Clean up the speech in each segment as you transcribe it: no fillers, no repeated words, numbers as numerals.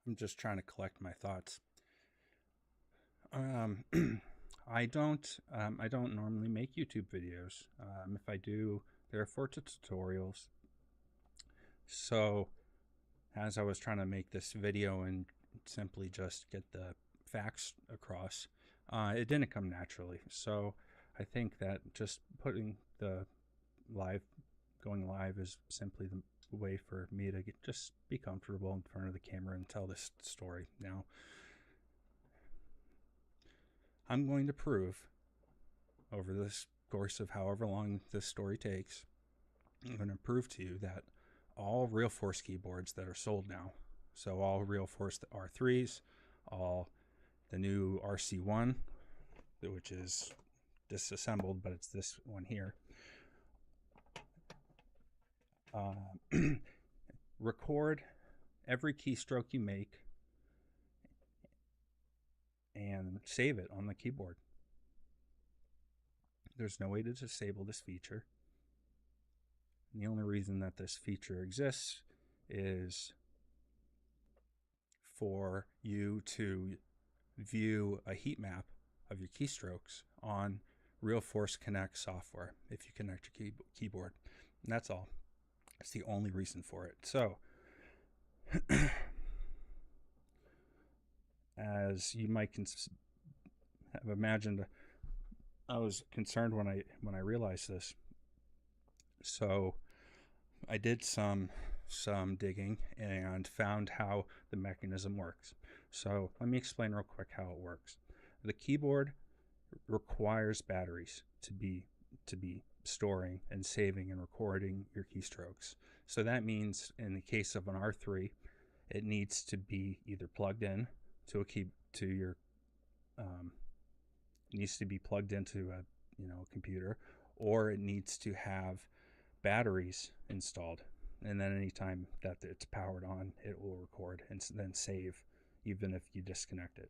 I'm just trying to collect my thoughts. Um, I don't normally make YouTube videos. If I do, they're for tutorials. So as I was trying to make this video and simply just get the facts across, it didn't come naturally. So I think that just putting the live, going live is simply the way for me to just be comfortable in front of the camera and tell this story. Now, I'm going to prove over this course of however long this story takes, I'm going to prove to you that all Real Force keyboards that are sold now, so all Real Force R3s, all the new RC1, which is disassembled, but it's this one here, record every keystroke you make and save it on the keyboard. There's no way to disable this feature. And the only reason that this feature exists is for you to view a heat map of your keystrokes on Real Force Connect software if you connect your keyboard. And that's all. That's the only reason for it. So, as you might have imagined, I was concerned when I realized this. So I did some digging and found how the mechanism works. So let me explain real quick how it works. The keyboard requires batteries to be storing and saving and recording your keystrokes. So that means in the case of an R3, it needs to be either plugged in to needs to be plugged into a computer, or it needs to have batteries installed, and then anytime that it's powered on, it will record and then save even if you disconnect it.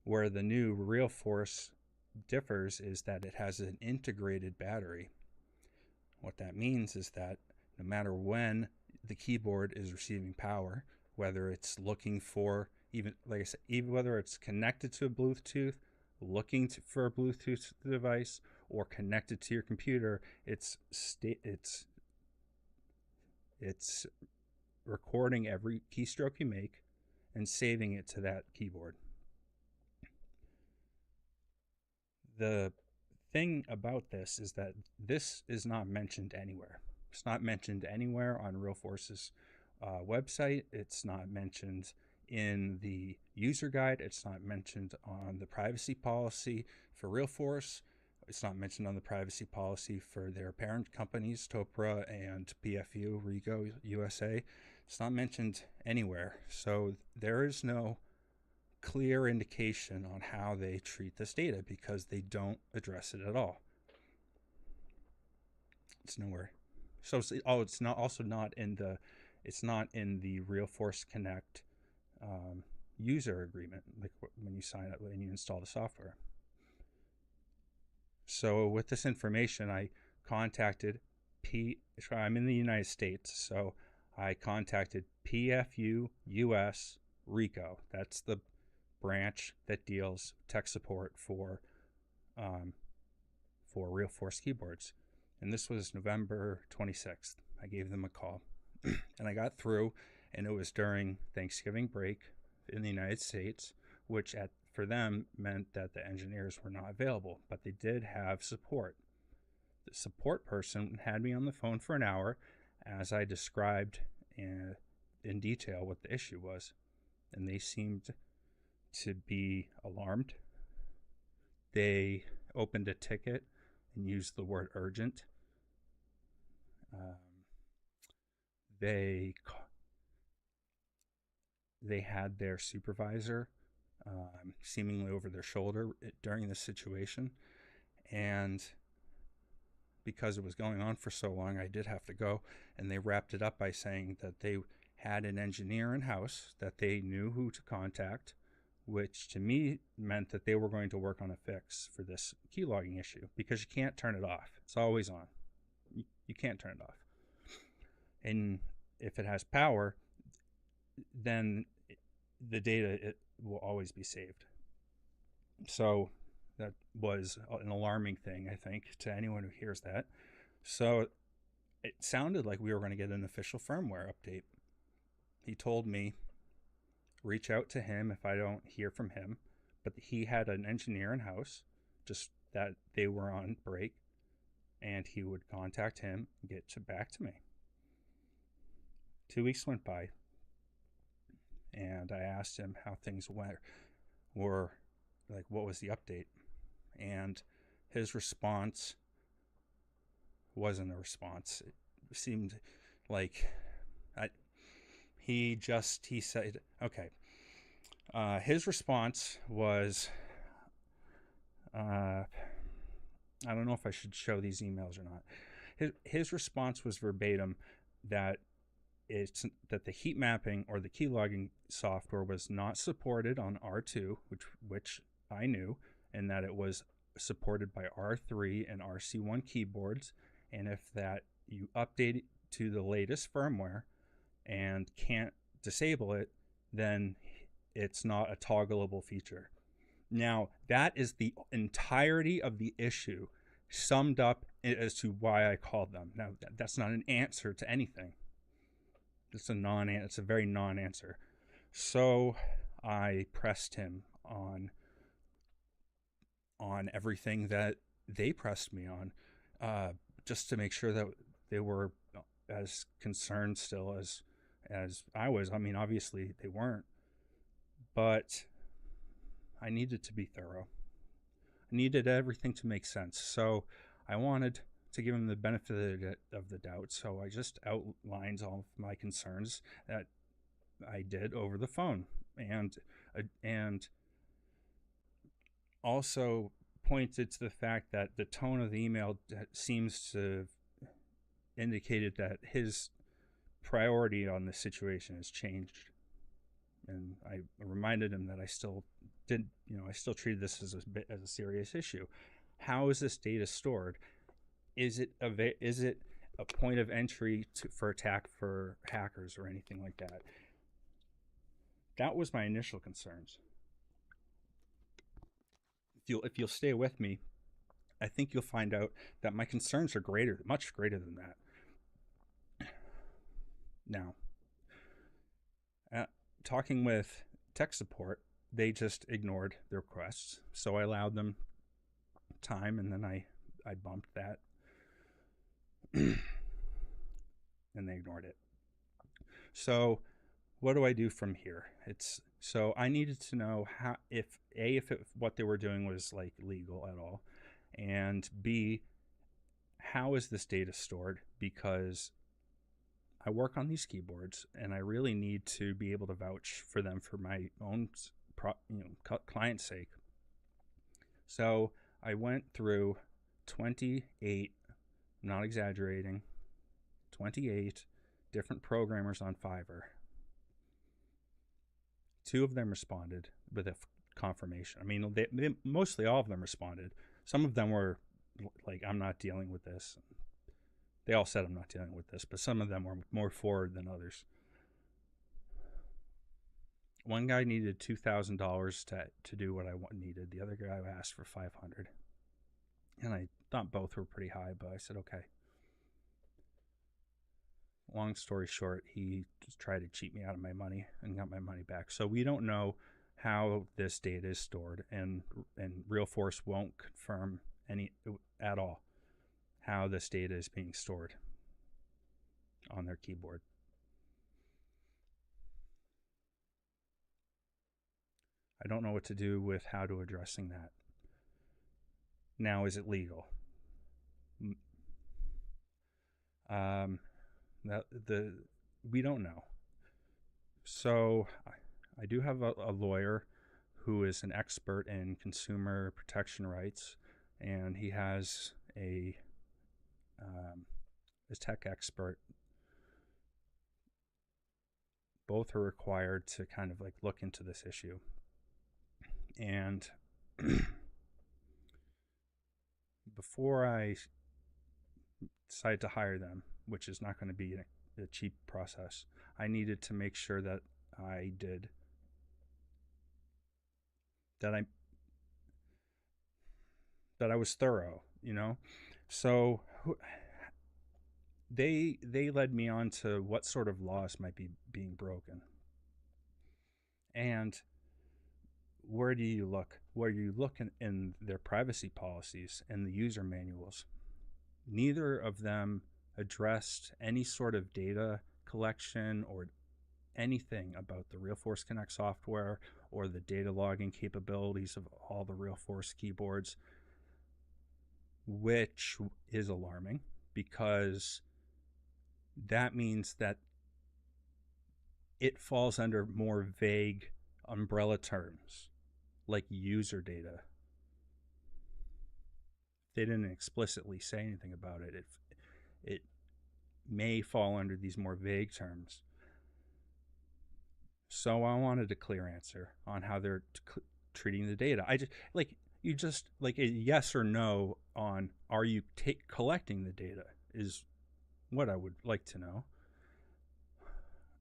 Where the new Real Force differs is that it has an integrated battery. What that means is that no matter when the keyboard is receiving power, whether it's looking for, even like I said, even whether it's connected to a Bluetooth, looking for a Bluetooth device, or connected to your computer, it's recording every keystroke you make and saving it to that keyboard. The thing about this is that this is not mentioned anywhere. It's not mentioned anywhere on Real Force's website. It's not mentioned in the user guide. It's not mentioned on the privacy policy for Real Force. It's not mentioned on the privacy policy for their parent companies, Topre and PFU, Rico USA. It's not mentioned anywhere. So there is no clear indication on how they treat this data because they don't address it at all. It's nowhere. So it's not also not in the Real Force Connect user agreement, like when you sign up and you install the software. So with this information, I contacted I'm in the United States, so I contacted PFU US Rico. That's the branch that deals tech support for Real Force keyboards. And this was November 26th. I gave them a call and I got through, and it was during Thanksgiving break in the United States, which for them meant that the engineers were not available, but they did have support. The support person had me on the phone for an hour as I described in detail what the issue was, and they seemed to be alarmed. They opened a ticket and used the word urgent. They had their supervisor seemingly over their shoulder during this situation, and because it was going on for so long, I did have to go, and they wrapped it up by saying that they had an engineer in-house that they knew who to contact, which to me meant that they were going to work on a fix for this key logging issue, because you can't turn it off. It's always on. You can't turn it off. And if it has power, then the data, it will always be saved. So that was an alarming thing, I think, to anyone who hears that. So it sounded like we were going to get an official firmware update. He told me reach out to him if I don't hear from him, but he had an engineer in house, just that they were on break, and he would contact him and get back to me. 2 weeks went by, and I asked him how things were like, what was the update? And his response wasn't a response. It seemed like he said, okay. His response was, I don't know if I should show these emails or not. His response was verbatim that the heat mapping or the key logging software was not supported on R2, which I knew, and that it was supported by R3 and RC1 keyboards, and if that you update it to the latest firmware and can't disable it, then it's not a toggleable feature. Now, that is the entirety of the issue summed up as to why I called them. Now, that's not an answer to anything. It's a very non-answer. So I pressed him on everything that they pressed me on, just to make sure that they were as concerned still as I was. I mean, obviously they weren't, but I needed to be thorough. I needed everything to make sense. So I wanted to give him the benefit of the doubt. So I just outlined all of my concerns that I did over the phone, and also pointed to the fact that the tone of the email seems to have indicated that his priority on this situation has changed. And I reminded him that I still treated this as a serious issue. How is this data stored? Is it a point of entry for attack for hackers or anything like that? That was my initial concerns. If you'll stay with me, I think you'll find out that my concerns are much greater than that. Now, talking with tech support, they just ignored the requests. So I allowed them time, and then I bumped that, and they ignored it. So what do I do from here? So I needed to know how, what they were doing was like legal at all, and B, how is this data stored? Because I work on these keyboards, and I really need to be able to vouch for them for my own client's sake. So I went through 28, I'm not exaggerating, 28 different programmers on Fiverr. 2 of them responded with a confirmation. I mean, they mostly all of them responded. Some of them were like, I'm not dealing with this. They all said I'm not dealing with this, but some of them were more forward than others. One guy needed $2,000 to do what I needed. The other guy asked for $500, and I thought both were pretty high, but I said okay. Long story short, he just tried to cheat me out of my money and got my money back. So we don't know how this data is stored, and Realforce won't confirm at all how this data is being stored on their keyboard. I don't know what to do with how to addressing that. Now, is it legal? We don't know. So I do have a lawyer who is an expert in consumer protection rights, and he has a tech expert. Both are required to kind of like look into this issue. And before I decide to hire them, which is not going to be a cheap process, I needed to make sure that I did that I was thorough, So they led me on to what sort of laws might be being broken. And where do you look? Where you look in their privacy policies and the user manuals, neither of them addressed any sort of data collection or anything about the RealForce Connect software or the data logging capabilities of all the RealForce keyboards, which is alarming because that means that it falls under more vague umbrella terms like user data. They didn't explicitly say anything about it. It may fall under these more vague terms. So I wanted a clear answer on how they're treating the data. You just like a yes or no on are you collecting the data is what I would like to know.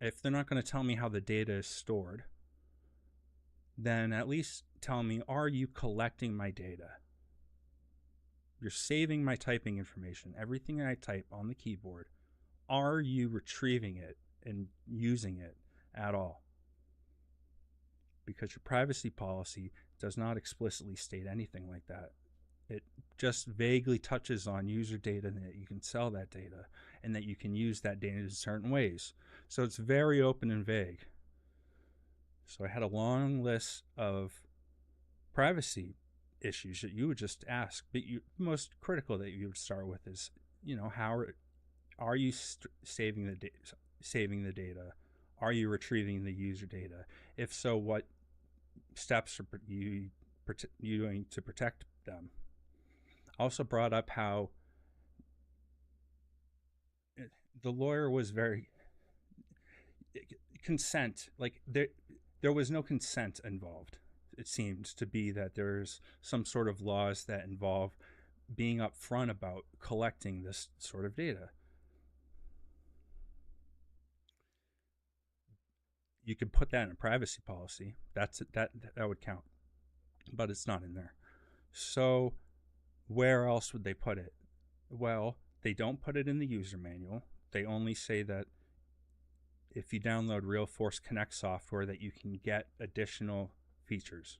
If they're not going to tell me how the data is stored, then at least tell me, are you collecting my data? You're saving my typing information, everything I type on the keyboard. Are you retrieving it and using it at all? Because your privacy policy does not explicitly state anything like that. It just vaguely touches on user data and that you can sell that data and that you can use that data in certain ways. So it's very open and vague. So I had a long list of privacy issues that you would just ask, but the most critical that you would start with is, how are you saving the data? Are you retrieving the user data? If so, what steps are you doing to protect them? Also brought up how the lawyer was very consent, like there was no consent involved. It seems to be that there's some sort of laws that involve being upfront about collecting this sort of data. You could put that in a privacy policy. That would count, but it's not in there. So where else would they put it? Well, they don't put it in the user manual. They only say that if you download RealForce Connect software that you can get additional features.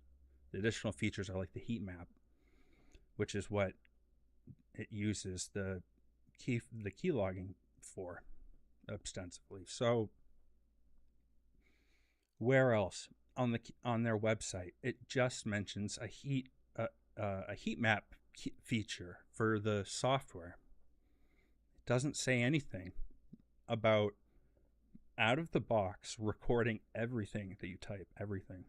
The additional features are like the heat map, which is what it uses the key logging for ostensibly. So where else on their website it just mentions a heat map feature for the software. It doesn't say anything about out of the box recording everything that you type, everything.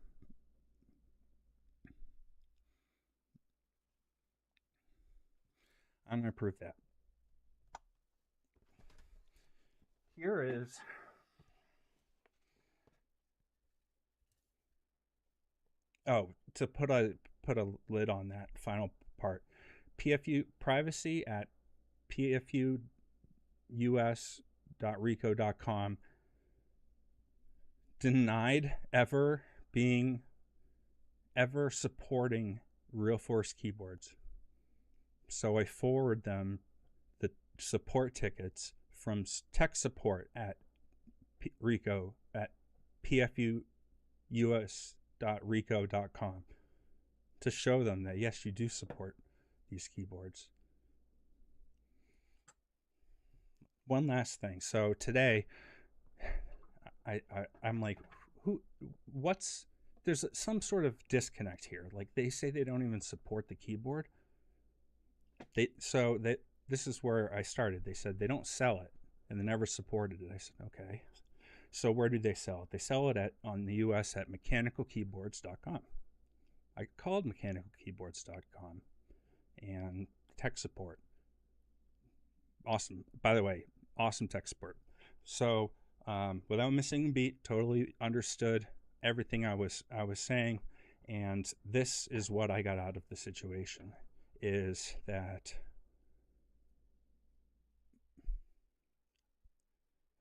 I'm going to prove that. Here is to put a lid on that final part. PFU privacy at pfus.rico.com denied ever supporting RealForce keyboards. So I forward them the support tickets from tech support at Rico at pfus.rico.com to show them that yes, you do support these keyboards. One last thing. So today I'm like, there's some sort of disconnect here. Like they say they don't even support the keyboard. This is where I started. They said they don't sell it and they never supported it. I said, okay. So where do they sell it? They sell it on the US at mechanicalkeyboards.com. I called mechanicalkeyboards.com and tech support. Awesome. By the way, awesome tech support. So without missing a beat, totally understood everything I was saying. And this is what I got out of the situation, is that,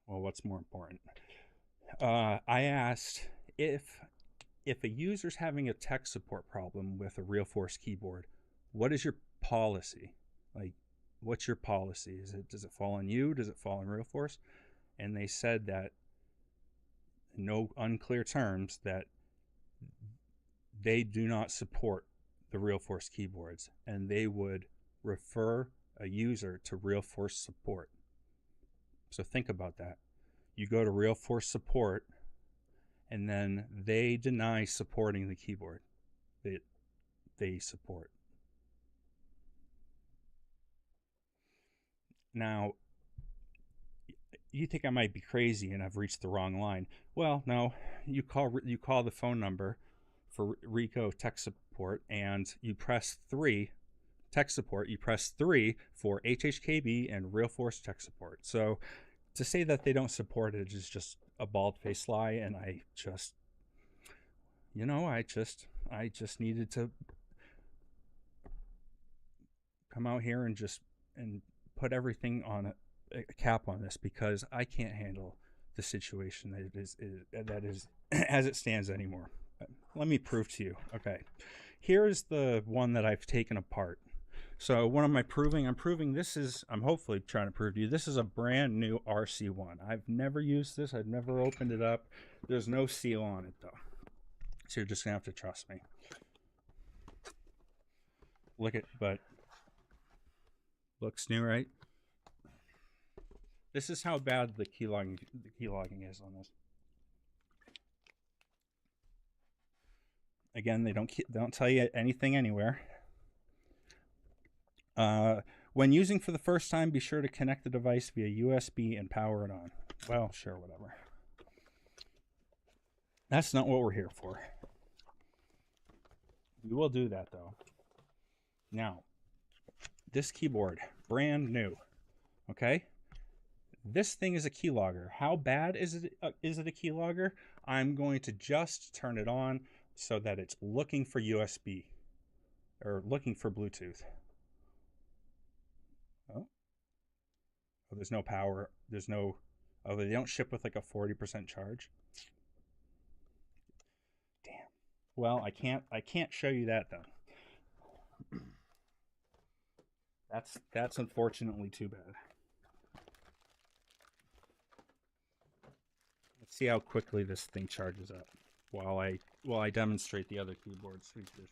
well, what's more important? I asked if if a user's having a tech support problem with a RealForce keyboard, what is your policy? Like, what's your policy? Does it fall on you? Does it fall on RealForce? And they said that, in no unclear terms, that they do not support the RealForce keyboards, and they would refer a user to RealForce support. So think about that. You go to RealForce support, and then they deny supporting the keyboard that they support. Now, you think I might be crazy and I've reached the wrong line. Well, no, you call the phone number for Rico tech support, and you press 3 tech support. You press 3 for HHKB and RealForce tech support. So to say that they don't support it is just a bald-faced lie, and I just needed to come out here and put everything on a cap on this, because I can't handle the situation that is as it stands anymore. Let me prove to you. Okay, here's the one that I've taken apart. So what am I proving? I'm hopefully trying to prove to you, this is a brand new RC1. I've never used this. I've never opened it up. There's no seal on it though. So you're just gonna have to trust me. But looks new, right? This is how bad the keylogging is on this. Again, they don't tell you anything anywhere. When using for the first time, be sure to connect the device via USB and power it on. Well, sure, whatever. That's not what we're here for. We will do that though. Now, this keyboard, brand new. Okay? This thing is a keylogger. How bad is it a keylogger? I'm going to just turn it on so that it's looking for USB or looking for Bluetooth. Oh, there's no power. They don't ship with like a 40% charge. Damn. Well, I can't show you that though. That's unfortunately too bad. Let's see how quickly this thing charges up while I demonstrate the other keyboard features.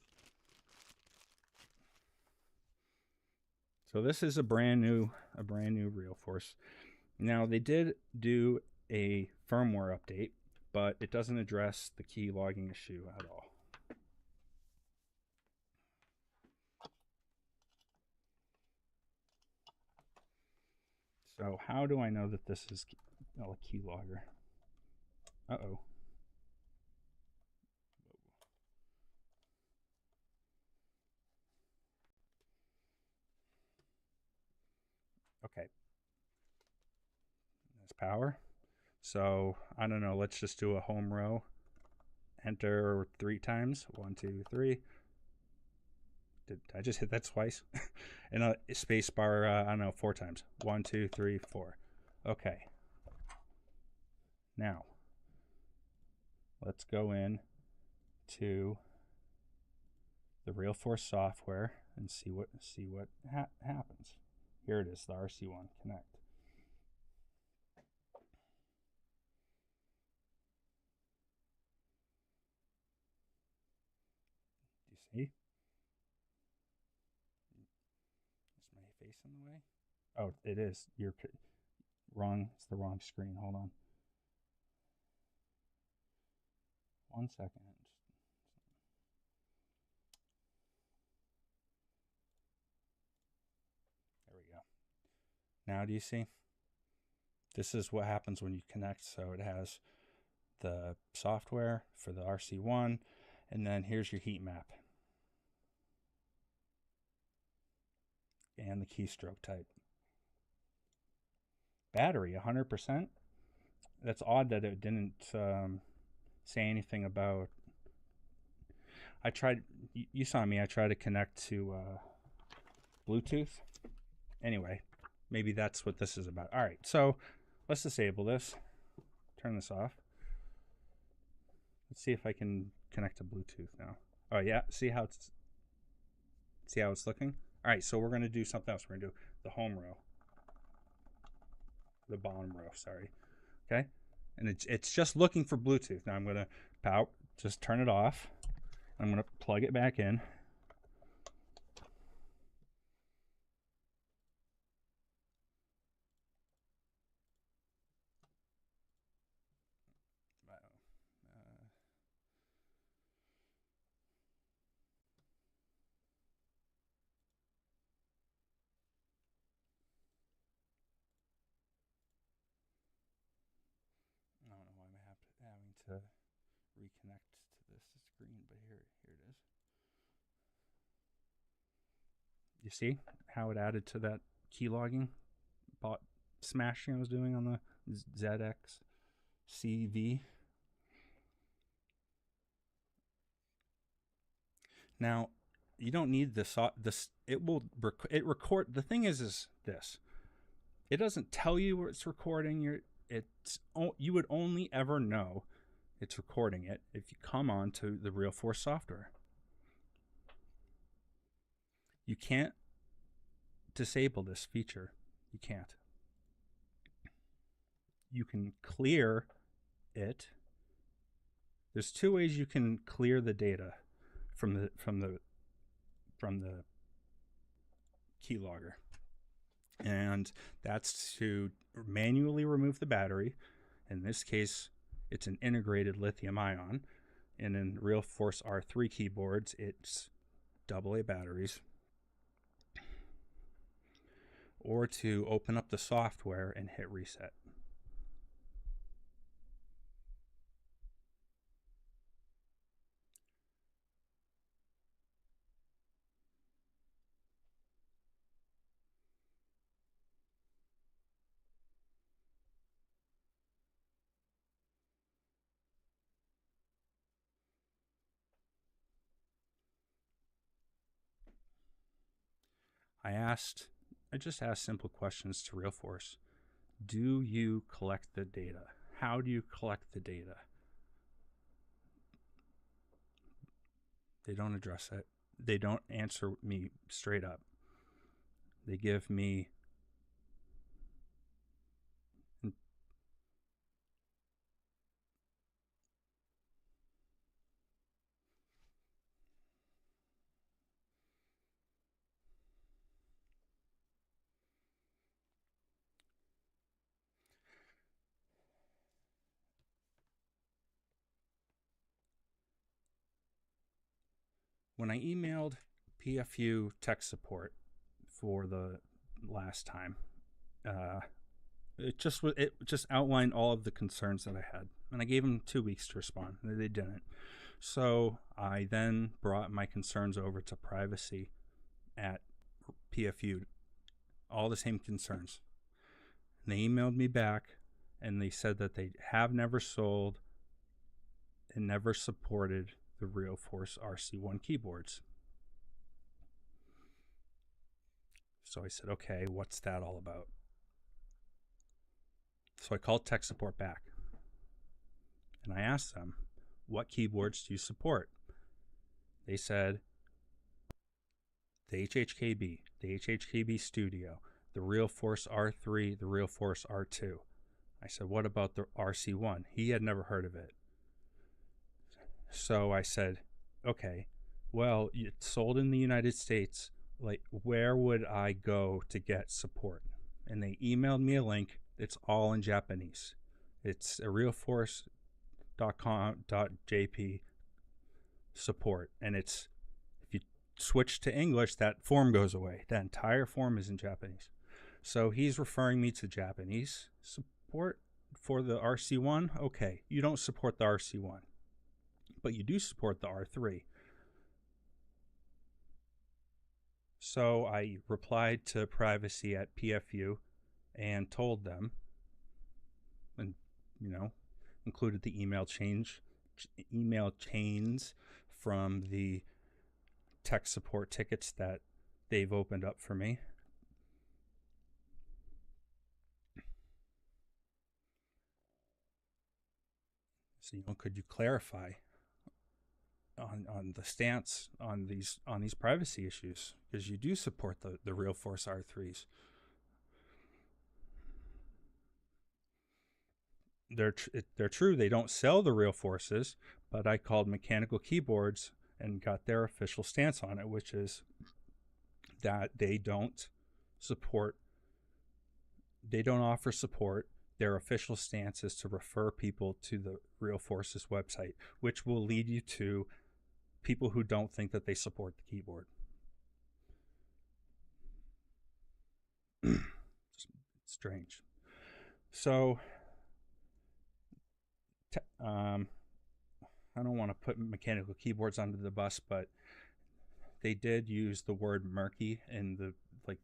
So this is a brand new RealForce. Now they did do a firmware update, but it doesn't address the key logging issue at all. So how do I know that this is a keylogger? Uh-oh. Okay. That's power. So I don't know, let's just do a home row. Enter 3 times. 1, 2, 3. Did I just hit that twice? And a space bar, I don't know, 4 times. 1, 2, 3, 4. Okay. Now, let's go in to the RealForce software and see what happens. Here it is, the RC1 Connect. Do you see? Is my face in the way? Oh, it is. You're wrong. It's the wrong screen. Hold on. 1 second. There we go. Now do you see? This is what happens when you connect. So it has the software for the RC1, and then here's your heat map and the keystroke type. Battery 100%. That's odd that it didn't say anything about. I tried. You saw me. I tried to connect to Bluetooth. Anyway, maybe that's what this is about. All right, so let's disable this. Turn this off. Let's see if I can connect to Bluetooth now. Oh yeah, see how it's looking? All right, so we're going to do something else. We're going to do the home row, the bottom row, sorry. Okay? And it's just looking for Bluetooth. Now I'm going to just turn it off. I'm going to plug it back in. I don't know why I'm having to reconnect to this screen, but here it is. You see how it added to that keylogging smashing I was doing on the ZX CV? Now, you don't need this. It will record. The thing is this. It doesn't tell you where it's recording. You would only ever know it's recording it if you come on to the RealForce software. You can't disable this feature. You can't. You can clear it. There's two ways you can clear the data from the keylogger, and that's to manually remove the battery. In this case, it's an integrated lithium ion, and in RealForce R3 keyboards, it's AA batteries, or to open up the software and hit reset. I just asked simple questions to RealForce. Do you collect the data? How do you collect the data? They don't address it. They don't answer me straight up. They give me when I emailed PFU tech support for the last time, it just outlined all of the concerns that I had, and I gave them 2 weeks to respond. They didn't. So I then brought my concerns over to privacy at PFU, all the same concerns. And they emailed me back, and they said that they have never sold and never supported the RealForce RC1 keyboards. So I said, okay, what's that all about? So I called tech support back, and I asked them, what keyboards do you support? They said the HHKB, the HHKB Studio, the RealForce R3, the RealForce R2. I said, what about the RC1? He had never heard of it. So I said, okay, well, it's sold in the United States. Like, where would I go to get support? And they emailed me a link. It's all in Japanese. It's a realforce.com.jp support. And it's, if you switch to English, that form goes away. That entire form is in Japanese. So he's referring me to Japanese support for the RC1. Okay, you don't support the RC1, but you do support the R3. So I replied to privacy at PFU and told them, and included the email chains from the tech support tickets that they've opened up for me. So, could you clarify on the stance on these privacy issues, because you do support the real force R3s. They're true. They don't sell the real forces, but I called Mechanical Keyboards and got their official stance on it, which is that they don't offer support. Their official stance is to refer people to the Real Forces website, which will lead you to people who don't think that they support the keyboard. Strange. So I don't want to put Mechanical Keyboards under the bus, but they did use the word murky in the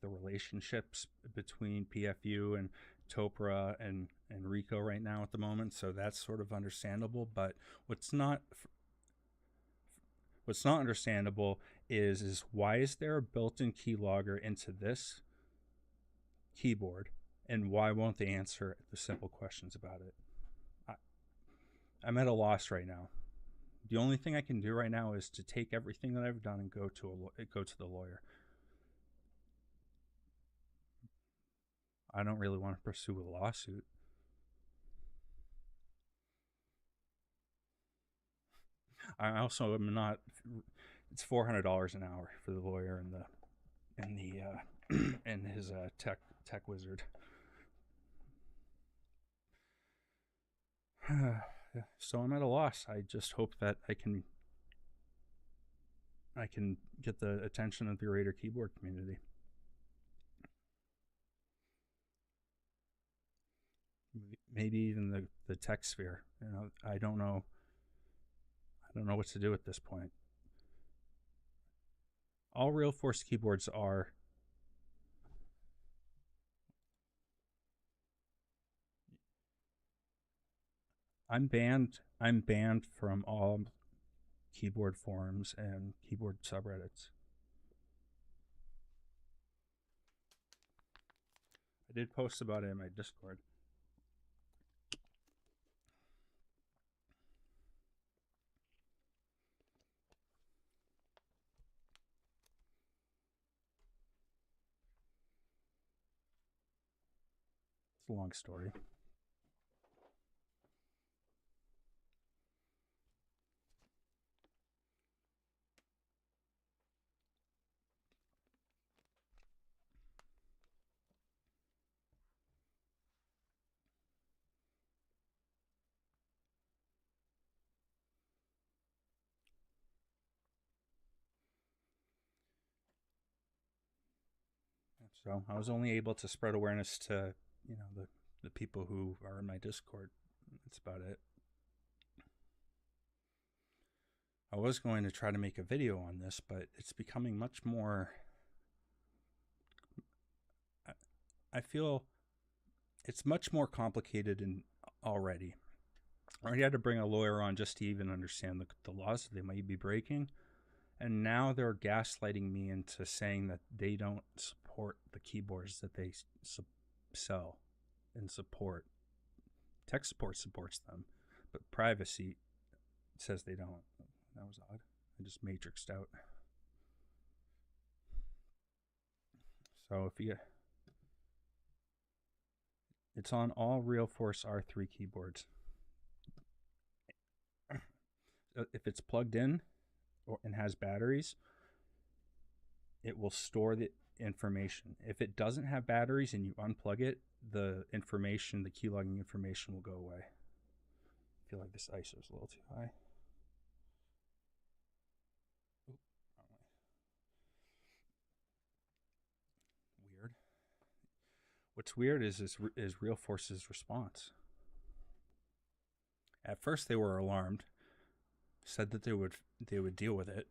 relationships between PFU and Topre and Rico right now at the moment. So that's sort of understandable. But what's not understandable is why is there a built-in keylogger into this keyboard, and why won't they answer the simple questions about it? I'm at a loss right now. The only thing I can do right now is to take everything that I've done and go to the lawyer. I don't really want to pursue a lawsuit. I also am not. It's $400 an hour for the lawyer and his tech wizard. So I'm at a loss. I just hope that I can get the attention of the Raider keyboard community. Maybe even the tech sphere. I don't know what to do at this point. All Real Force keyboards are I'm banned from all keyboard forums and keyboard subreddits. I did post about it in my Discord. It's a long story. So I was only able to spread awareness to, the people who are in my Discord. That's about it. I was going to try to make a video on this, but it's becoming much more. I feel it's much more complicated already. I already had to bring a lawyer on just to even understand the laws that they might be breaking. And now they're gaslighting me into saying that they don't support the keyboards that they sell and support. Tech support supports them, but privacy says they don't. That was odd. I just matrixed out. So it's on all Real Force R3 keyboards. If it's plugged in and has batteries, it will store the information. If it doesn't have batteries and you unplug it, the keylogging information will go away. I feel like this ISO is a little too high. Weird. What's weird is Real Force's response. At first they were alarmed, said that they would deal with it.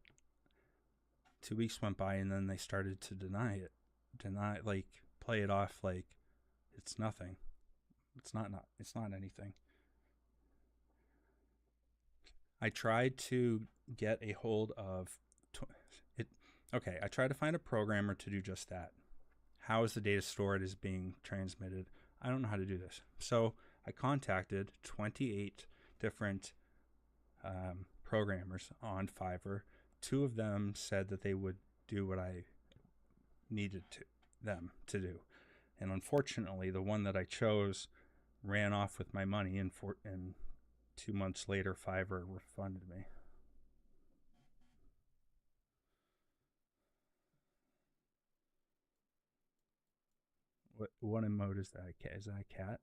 2 weeks went by and then they started to deny, play it off like it's nothing. It's not anything. I tried to get a hold of it. Okay, I tried to find a programmer to do just that. How is the data stored is being transmitted? I don't know how to do this. So I contacted 28 different programmers on Fiverr. 2 of them said that they would do what I needed them to do. And unfortunately, the one that I chose ran off with my money, and 2 months later, Fiverr refunded me. What emote is that? Is that a cat?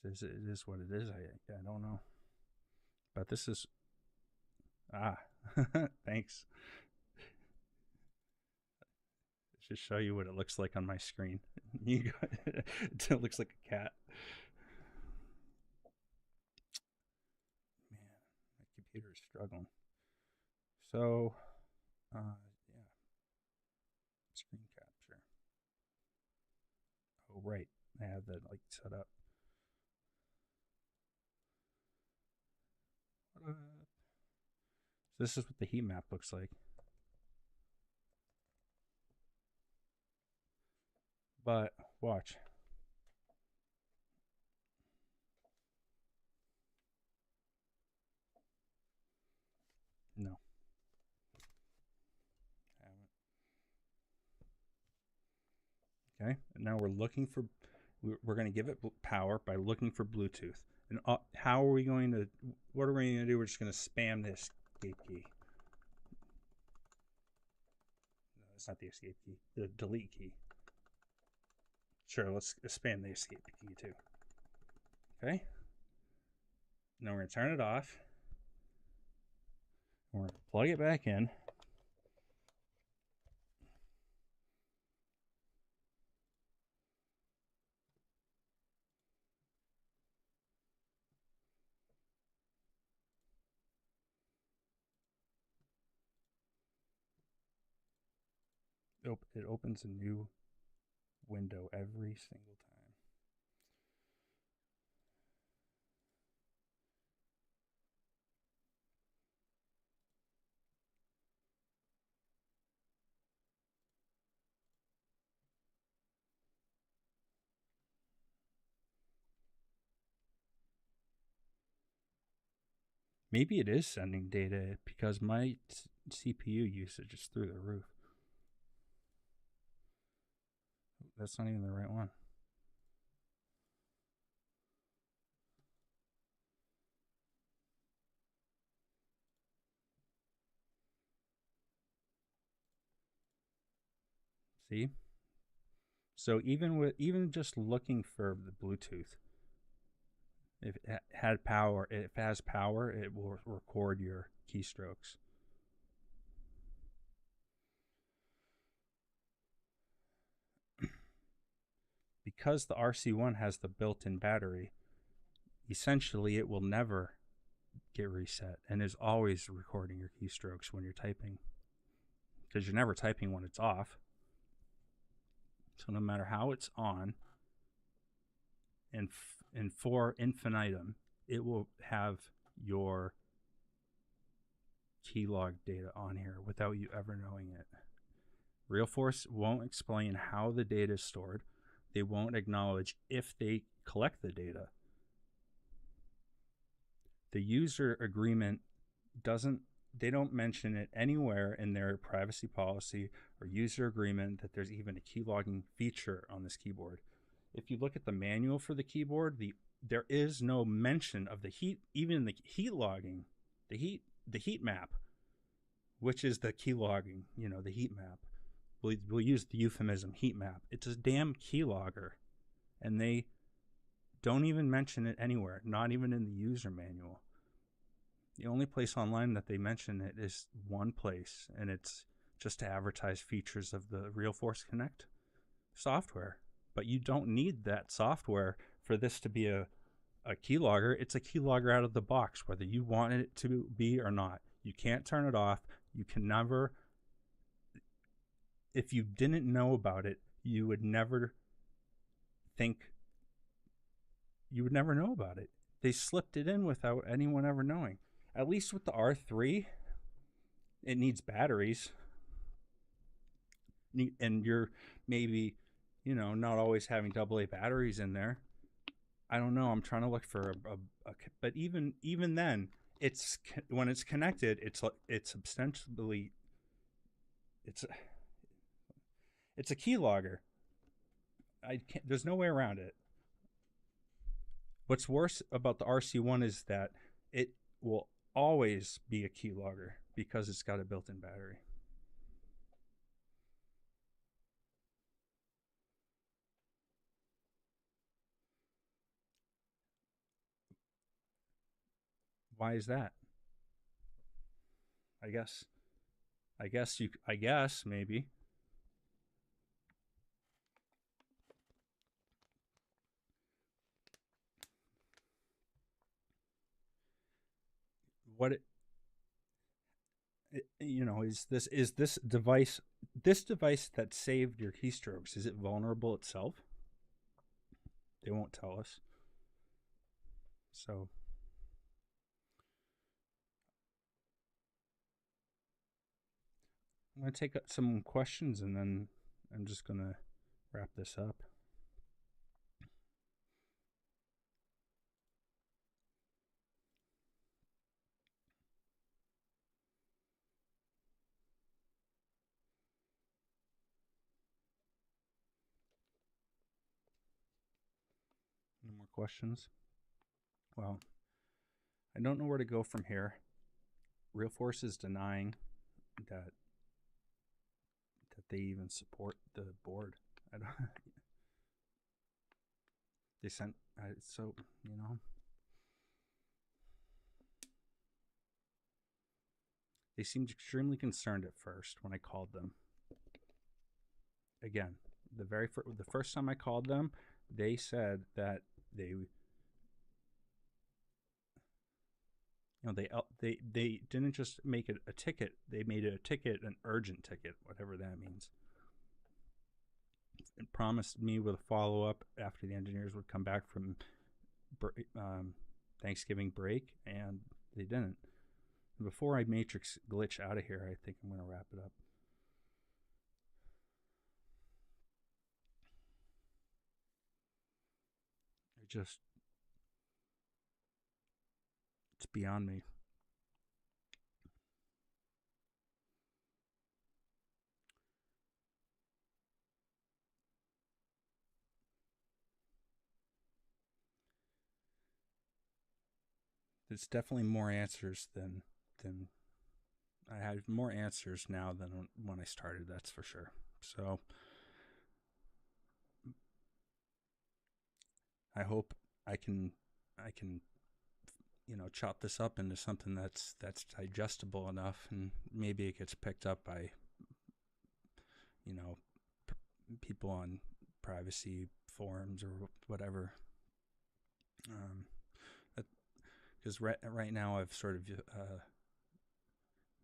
Just it is what it is. I don't know. But this is thanks. Just show you what it looks like on my screen. It looks like a cat. Man, my computer is struggling. So, yeah, screen capture. Oh, right, I have that like set up. This is what the heat map looks like. But watch. No. Okay, and now we're looking for, we're going to give it power by looking for Bluetooth. And how are we going to, what are we going to do? We're just going to spam the escape key. No, it's not the escape key, the delete key. Sure, let's spam the escape key too. Okay. Now we're going to turn it off. We're going to plug it back in. It opens a new window every single time. Maybe it is sending data because my CPU usage is through the roof. That's not even the right one. See? So even just looking for the Bluetooth, if it had power, if it has power, it will record your keystrokes. Because the RC1 has the built-in battery, essentially it will never get reset and is always recording your keystrokes when you're typing, because you're never typing when it's off. So no matter how it's on, and for infinitum, it will have your keylog data on here without you ever knowing it. Realforce won't explain how the data is stored. They won't acknowledge if they collect the data. The user agreement they don't mention it anywhere in their privacy policy or user agreement that there's even a keylogging feature on this keyboard. If you look at the manual for the keyboard, there is no mention of the heat, even the heat logging, the heat map, which is the keylogging, the heat map. We'll use the euphemism heat map. It's a damn keylogger, and they don't even mention it anywhere, not even in the user manual. The only place online that they mention it is one place, and it's just to advertise features of the Realforce Connect software. But you don't need that software for this to be a keylogger. It's a keylogger out of the box, whether you want it to be or not. You can't turn it off. You can never, if you didn't know about it, you would never know about it. They slipped it in without anyone ever knowing. At least with the R3, it needs batteries. and you're maybe, not always having AA batteries in there. I don't know. I'm trying to look for but even then, it's when it's connected, it's substantially it's it's a keylogger. I can't. There's no way around it. What's worse about the RC1 is that it will always be a keylogger because it's got a built-in battery. Why is that? I guess. I guess maybe. What is this device that saved your keystrokes? Is it vulnerable itself? They won't tell us. So I'm gonna take some questions and then I'm just gonna wrap this up. No more questions? Well, I don't know where to go from here. Realforce is denying that they even support the board. I don't. They sent so they seemed extremely concerned at first when I called them. Again, the first time I called them, they said that they they didn't just make it a ticket. They made it a ticket, an urgent ticket, whatever that means. And promised me with a follow up after the engineers would come back from Thanksgiving break, and they didn't. Before I matrix glitch out of here, I think I'm going to wrap it up. It's beyond me. There's definitely more answers than I have more answers now than when I started. That's for sure. So I hope I can chop this up into something that's digestible enough, and maybe it gets picked up by people on privacy forums or whatever. Because right now I've sort of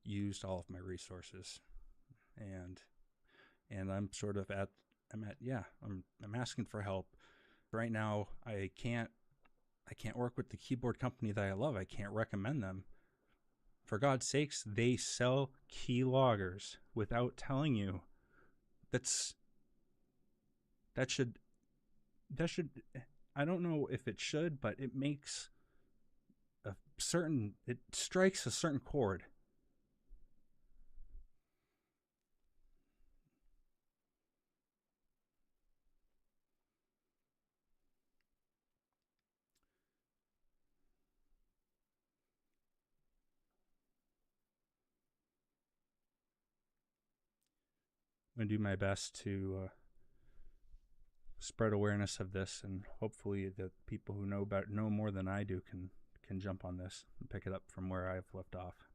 used all of my resources, and I'm sort of I'm asking for help. Right now I can't work with the keyboard company that I love. I can't recommend them. For God's sakes, they sell keyloggers without telling you. That should I don't know if it should, but it makes it strikes a certain chord. I'm going to do my best to spread awareness of this, and hopefully the people who know more than I do can jump on this and pick it up from where I've left off.